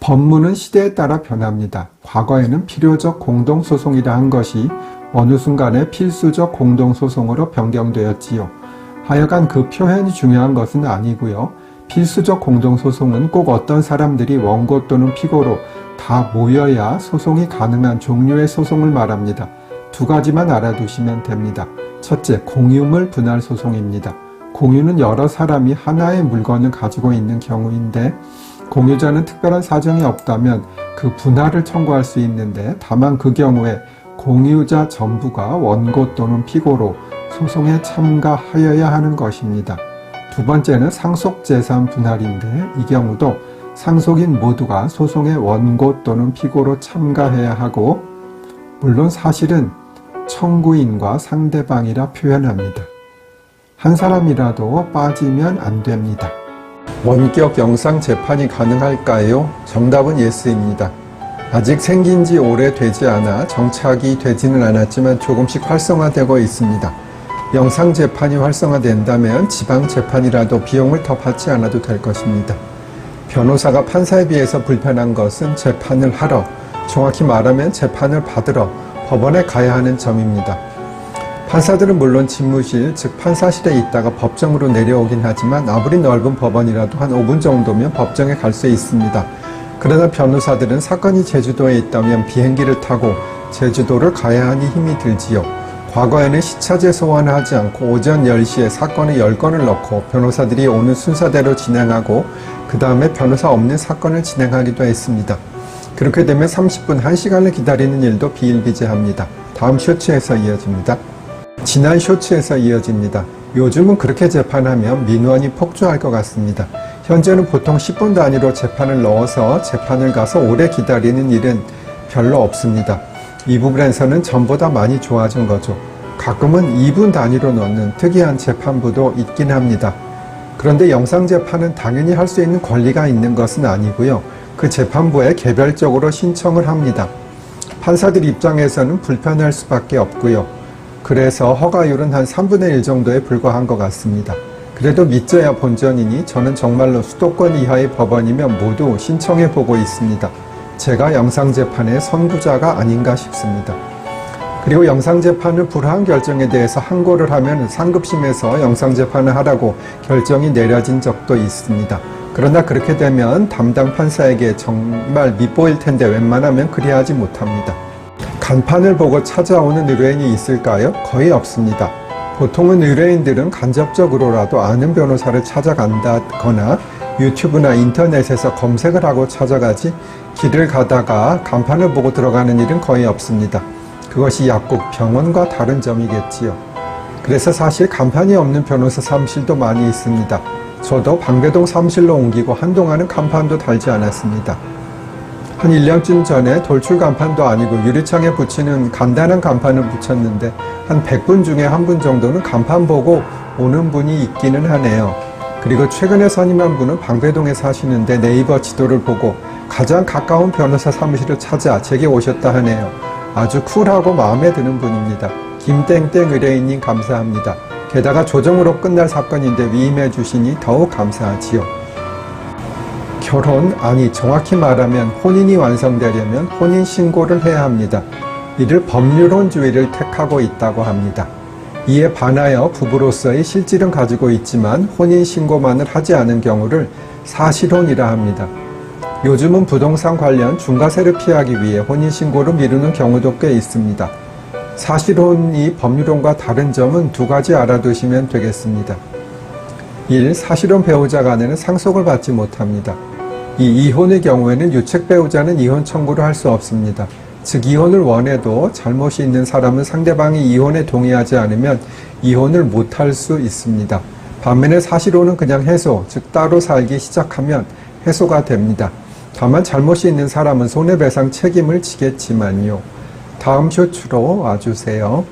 법무는 시대에 따라 변합니다. 과거에는 필요적 공동소송이라 한 것이 어느 순간에 필수적 공동소송으로 변경되었지요. 하여간 그 표현이 중요한 것은 아니고요. 필수적 공동소송은 꼭 어떤 사람들이 원고 또는 피고로 다 모여야 소송이 가능한 종류의 소송을 말합니다. 두 가지만 알아두시면 됩니다. 첫째, 공유물 분할 소송입니다. 공유는 여러 사람이 하나의 물건을 가지고 있는 경우인데 공유자는 특별한 사정이 없다면 그 분할을 청구할 수 있는데 다만 그 경우에 공유자 전부가 원고 또는 피고로 소송에 참가하여야 하는 것입니다. 두 번째는 상속재산 분할인데 이 경우도 상속인 모두가 소송의 원고 또는 피고로 참가해야 하고 물론 사실은 청구인과 상대방이라 표현합니다. 한 사람이라도 빠지면 안 됩니다. 원격 영상 재판이 가능할까요? 정답은 예스입니다. 아직 생긴 지 오래되지 않아 정착이 되지는 않았지만 조금씩 활성화되고 있습니다. 영상 재판이 활성화된다면 지방 재판이라도 비용을 더 받지 않아도 될 것입니다. 변호사가 판사에 비해서 불편한 것은 재판을 하러, 정확히 말하면 재판을 받으러 법원에 가야 하는 점입니다. 판사들은 물론 집무실, 즉 판사실에 있다가 법정으로 내려오긴 하지만 아무리 넓은 법원이라도 한 5분 정도면 법정에 갈 수 있습니다. 그러나 변호사들은 사건이 제주도에 있다면 비행기를 타고 제주도를 가야 하니 힘이 들지요. 과거에는 시차제 소환을 하지 않고 오전 10시에 사건의 10건을 넣고 변호사들이 오는 순서대로 진행하고 그 다음에 변호사 없는 사건을 진행하기도 했습니다. 그렇게 되면 30분, 1시간을 기다리는 일도 비일비재합니다. 다음 쇼츠에서 이어집니다. 지난 쇼츠에서 이어집니다. 요즘은 그렇게 재판하면 민원이 폭주할 것 같습니다. 현재는 보통 10분 단위로 재판을 넣어서 재판을 가서 오래 기다리는 일은 별로 없습니다. 이 부분에서는 전보다 많이 좋아진 거죠. 가끔은 2분 단위로 넣는 특이한 재판부도 있긴 합니다. 그런데 영상재판은 당연히 할 수 있는 권리가 있는 것은 아니고요. 그 재판부에 개별적으로 신청을 합니다. 판사들 입장에서는 불편할 수밖에 없고요. 그래서 허가율은 한 3분의 1 정도에 불과한 것 같습니다. 그래도 믿져야 본전이니 저는 정말로 수도권 이하의 법원이면 모두 신청해보고 있습니다. 제가 영상재판의 선구자가 아닌가 싶습니다. 그리고 영상재판을 불허한 결정에 대해서 항고를 하면 상급심에서 영상재판을 하라고 결정이 내려진 적도 있습니다. 그러나 그렇게 되면 담당 판사에게 정말 밉보일 텐데 웬만하면 그리하지 못합니다. 간판을 보고 찾아오는 의뢰인이 있을까요? 거의 없습니다. 보통은 의뢰인들은 간접적으로라도 아는 변호사를 찾아간다거나 유튜브나 인터넷에서 검색을 하고 찾아가지 길을 가다가 간판을 보고 들어가는 일은 거의 없습니다. 그것이 약국, 병원과 다른 점이겠지요. 그래서 사실 간판이 없는 변호사 사무실도 많이 있습니다. 저도 방배동 사무실로 옮기고 한동안은 간판도 달지 않았습니다. 한 1년쯤 전에 돌출 간판도 아니고 유리창에 붙이는 간단한 간판을 붙였는데 한 100분 중에 한 분 정도는 간판 보고 오는 분이 있기는 하네요. 그리고 최근에 선임한 분은 방배동에 사시는데 네이버 지도를 보고 가장 가까운 변호사 사무실을 찾아 제게 오셨다 하네요. 아주 쿨하고 마음에 드는 분입니다. 김땡땡 의뢰인님 감사합니다. 게다가 조정으로 끝날 사건인데 위임해 주시니 더욱 감사하지요. 결혼, 아니 정확히 말하면 혼인이 완성되려면 혼인신고를 해야 합니다. 이를 법률혼주의를 택하고 있다고 합니다. 이에 반하여 부부로서의 실질은 가지고 있지만 혼인신고만을 하지 않은 경우를 사실혼이라 합니다. 요즘은 부동산 관련 중과세를 피하기 위해 혼인신고를 미루는 경우도 꽤 있습니다. 사실혼이 법률혼과 다른 점은 두 가지 알아두시면 되겠습니다. 1. 사실혼 배우자 간에는 상속을 받지 못합니다. 2. 이혼의 경우에는 유책 배우자는 이혼 청구를 할 수 없습니다. 즉 이혼을 원해도 잘못이 있는 사람은 상대방이 이혼에 동의하지 않으면 이혼을 못할 수 있습니다. 반면에 사실혼은 그냥 해소, 즉 따로 살기 시작하면 해소가 됩니다. 다만 잘못이 있는 사람은 손해배상 책임을 지겠지만요. 다음 쇼츠로 와주세요.